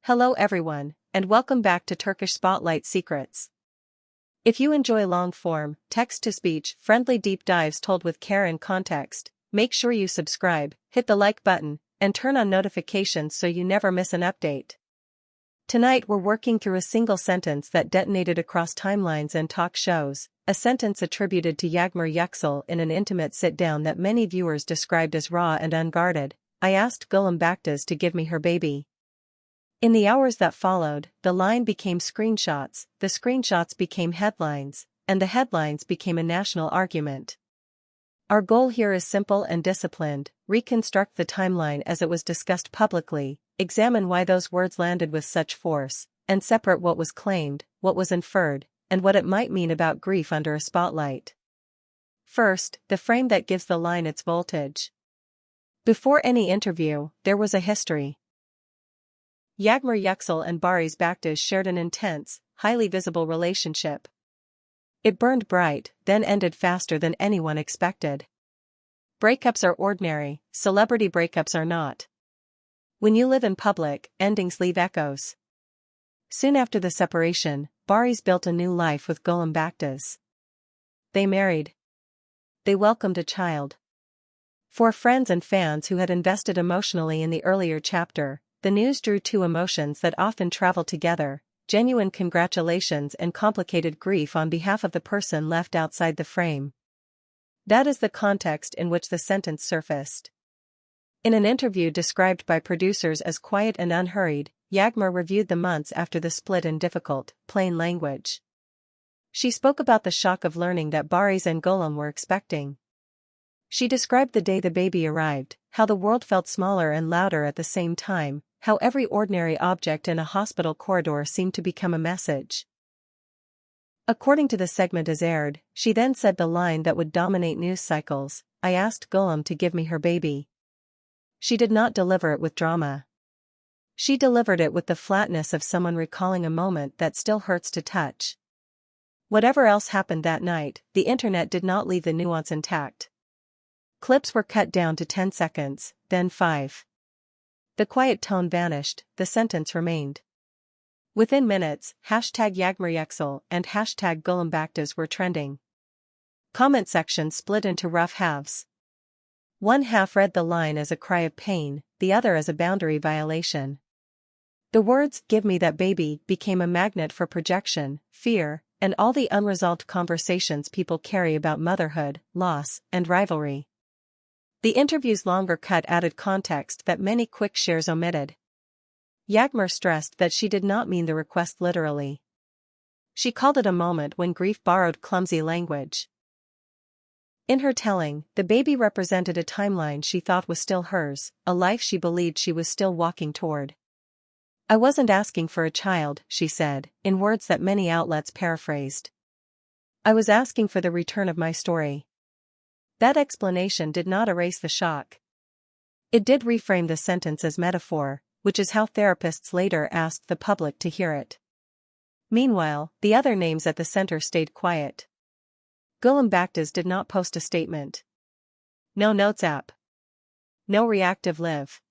Hello everyone, and welcome back to Turkish Spotlight Secrets. If you enjoy long-form, text-to-speech, friendly deep dives told with care and context, make sure you subscribe, hit the like button, and turn on notifications so you never miss an update. Tonight we're working through a single sentence that detonated across timelines and talk shows, a sentence attributed to Yağmur Yüksel in an intimate sit-down that many viewers described as raw and unguarded. I asked Gülüm Baktas to give me her baby. In the hours that followed, the line became screenshots, the screenshots became headlines, and the headlines became a national argument. Our goal here is simple and disciplined: reconstruct the timeline as it was discussed publicly, examine why those words landed with such force, and separate what was claimed, what was inferred, and what it might mean about grief under a spotlight. First, the frame that gives the line its voltage. Before any interview, there was a history. Yağmur Yüksel and Barış Baktas shared an intense, highly visible relationship. It burned bright, then ended faster than anyone expected. Breakups are ordinary, celebrity breakups are not. When you live in public, endings leave echoes. Soon after the separation, Barış built a new life with Gülüm Baktas. They married. They welcomed a child. For friends and fans who had invested emotionally in the earlier chapter, the news drew two emotions that often travel together: genuine congratulations and complicated grief on behalf of the person left outside the frame. That is the context in which the sentence surfaced. In an interview described by producers as quiet and unhurried, Yağmur reviewed the months after the split in difficult, plain language. She spoke about the shock of learning that Barış and Gülüm were expecting. She described the day the baby arrived, how the world felt smaller and louder at the same time, how every ordinary object in a hospital corridor seemed to become a message. According to the segment as aired, she then said the line that would dominate news cycles: "I asked Gülüm to give me her baby." She did not deliver it with drama. She delivered it with the flatness of someone recalling a moment that still hurts to touch. Whatever else happened that night, the internet did not leave the nuance intact. Clips were cut down to 10 seconds, then 5. The quiet tone vanished, the sentence remained. Within minutes, #Yağmur Yüksel and #Gülüm Baktas were trending. Comment sections split into rough halves. One half read the line as a cry of pain, the other as a boundary violation. The words "give me that baby" became a magnet for projection, fear, and all the unresolved conversations people carry about motherhood, loss, and rivalry. The interview's longer cut added context that many quick shares omitted. Yağmur stressed that she did not mean the request literally. She called it a moment when grief borrowed clumsy language. In her telling, the baby represented a timeline she thought was still hers, a life she believed she was still walking toward. "I wasn't asking for a child," she said, in words that many outlets paraphrased. "I was asking for the return of my story." That explanation did not erase the shock. It did reframe the sentence as metaphor, which is how therapists later asked the public to hear it. Meanwhile, the other names at the center stayed quiet. Gülüm Baktas did not post a statement. No notes app. No reactive live.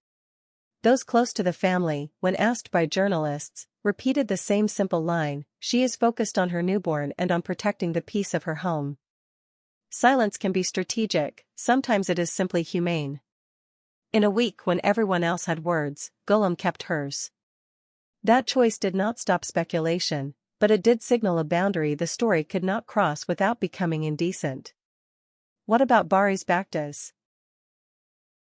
Those close to the family, when asked by journalists, repeated the same simple line: she is focused on her newborn and on protecting the peace of her home. Silence can be strategic, sometimes it is simply humane. In a week when everyone else had words, Gülüm kept hers. That choice did not stop speculation, but it did signal a boundary the story could not cross without becoming indecent. What about Barış Baktas?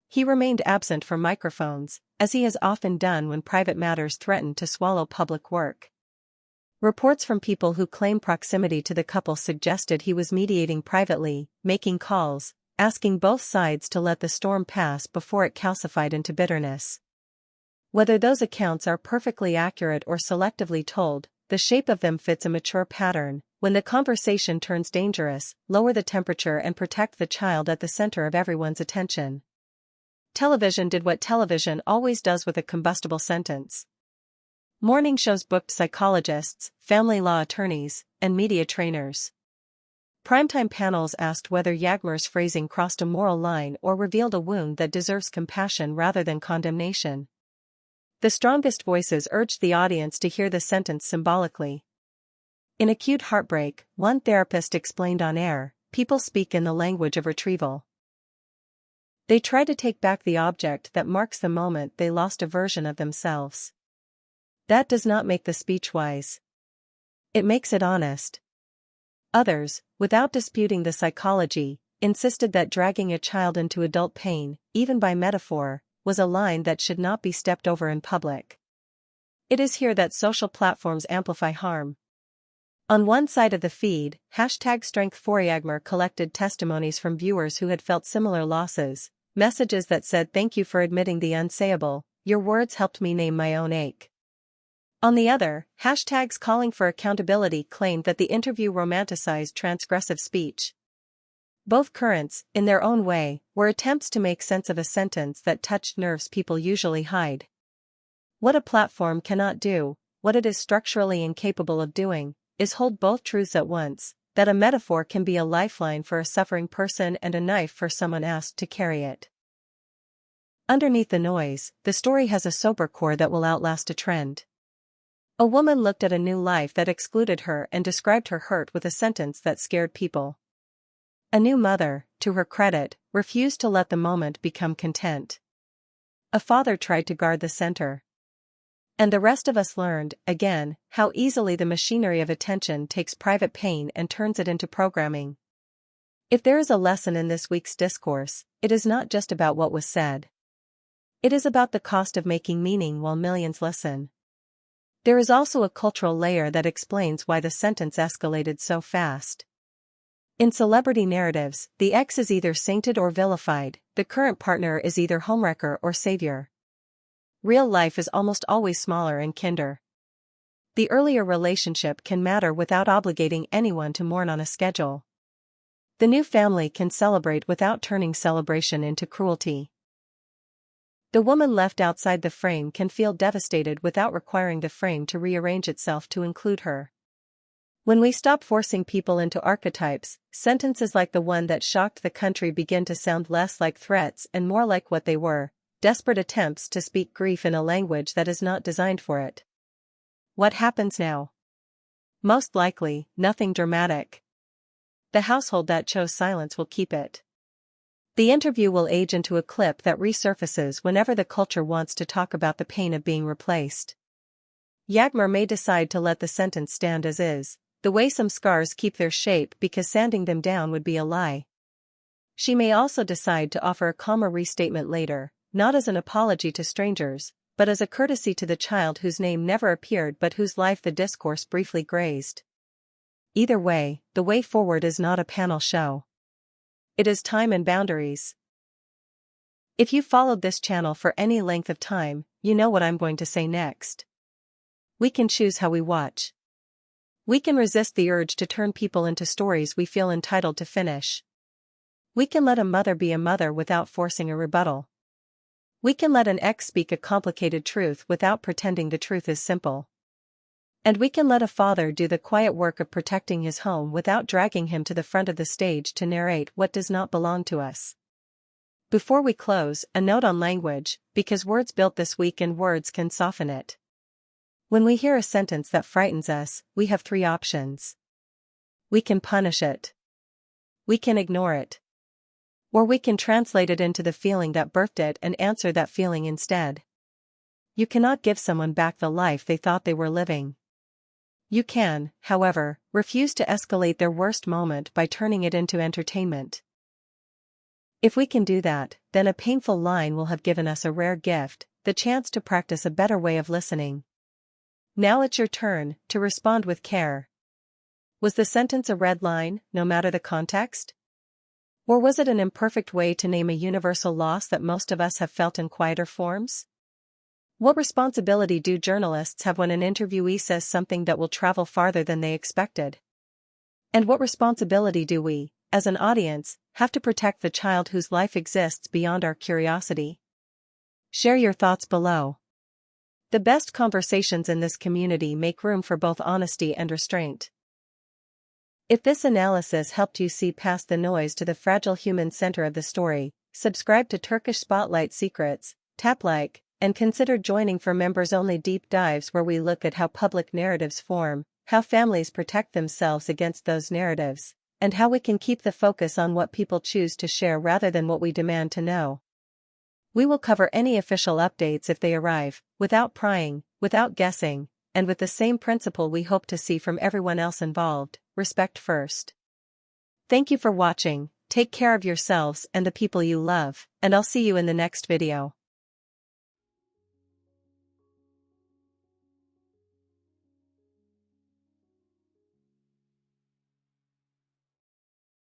He remained absent from microphones, as he has often done when private matters threatened to swallow public work. Reports from people who claim proximity to the couple suggested he was mediating privately, making calls, asking both sides to let the storm pass before it calcified into bitterness. Whether those accounts are perfectly accurate or selectively told, the shape of them fits a mature pattern: when the conversation turns dangerous, lower the temperature and protect the child at the center of everyone's attention. Television did what television always does with a combustible sentence. Morning shows booked psychologists, family law attorneys, and media trainers. Primetime panels asked whether Yağmur's phrasing crossed a moral line or revealed a wound that deserves compassion rather than condemnation. The strongest voices urged the audience to hear the sentence symbolically. In acute heartbreak, one therapist explained on air, people speak in the language of retrieval. They try to take back the object that marks the moment they lost a version of themselves. That does not make the speech wise. It makes it honest. Others, without disputing the psychology, insisted that dragging a child into adult pain, even by metaphor, was a line that should not be stepped over in public. It is here that social platforms amplify harm. On one side of the feed, #Strength4Yağmur collected testimonies from viewers who had felt similar losses, messages that said thank you for admitting the unsayable, your words helped me name my own ache. On the other, hashtags calling for accountability claimed that the interview romanticized transgressive speech. Both currents, in their own way, were attempts to make sense of a sentence that touched nerves people usually hide. What a platform cannot do, what it is structurally incapable of doing, is hold both truths at once, that a metaphor can be a lifeline for a suffering person and a knife for someone asked to carry it. Underneath the noise, the story has a sober core that will outlast a trend. A woman looked at a new life that excluded her and described her hurt with a sentence that scared people. A new mother, to her credit, refused to let the moment become content. A father tried to guard the center. And the rest of us learned, again, how easily the machinery of attention takes private pain and turns it into programming. If there is a lesson in this week's discourse, it is not just about what was said. It is about the cost of making meaning while millions listen. There is also a cultural layer that explains why the sentence escalated so fast. In celebrity narratives, the ex is either sainted or vilified, the current partner is either homewrecker or savior. Real life is almost always smaller and kinder. The earlier relationship can matter without obligating anyone to mourn on a schedule. The new family can celebrate without turning celebration into cruelty. The woman left outside the frame can feel devastated without requiring the frame to rearrange itself to include her. When we stop forcing people into archetypes, sentences like the one that shocked the country begin to sound less like threats and more like what they were, desperate attempts to speak grief in a language that is not designed for it. What happens now? Most likely, nothing dramatic. The household that chose silence will keep it. The interview will age into a clip that resurfaces whenever the culture wants to talk about the pain of being replaced. Yağmur may decide to let the sentence stand as is, the way some scars keep their shape because sanding them down would be a lie. She may also decide to offer a calmer restatement later, not as an apology to strangers, but as a courtesy to the child whose name never appeared but whose life the discourse briefly grazed. Either way, the way forward is not a panel show. It is time and boundaries. If you followed this channel for any length of time, you know what I'm going to say next. We can choose how we watch. We can resist the urge to turn people into stories we feel entitled to finish. We can let a mother be a mother without forcing a rebuttal. We can let an ex speak a complicated truth without pretending the truth is simple. And we can let a father do the quiet work of protecting his home without dragging him to the front of the stage to narrate what does not belong to us. Before we close, a note on language, because words built this week and words can soften it. When we hear a sentence that frightens us, we have three options. We can punish it. We can ignore it. Or we can translate it into the feeling that birthed it and answer that feeling instead. You cannot give someone back the life they thought they were living. You can, however, refuse to escalate their worst moment by turning it into entertainment. If we can do that, then a painful line will have given us a rare gift, the chance to practice a better way of listening. Now it's your turn to respond with care. Was the sentence a red line, no matter the context? Or was it an imperfect way to name a universal loss that most of us have felt in quieter forms? What responsibility do journalists have when an interviewee says something that will travel farther than they expected? And what responsibility do we, as an audience, have to protect the child whose life exists beyond our curiosity? Share your thoughts below. The best conversations in this community make room for both honesty and restraint. If this analysis helped you see past the noise to the fragile human center of the story, subscribe to Turkish Spotlight Secrets, tap like, and consider joining for members-only deep dives where we look at how public narratives form, how families protect themselves against those narratives, and how we can keep the focus on what people choose to share rather than what we demand to know. We will cover any official updates if they arrive, without prying, without guessing, and with the same principle we hope to see from everyone else involved: respect first. Thank you for watching, take care of yourselves and the people you love, and I'll see you in the next video.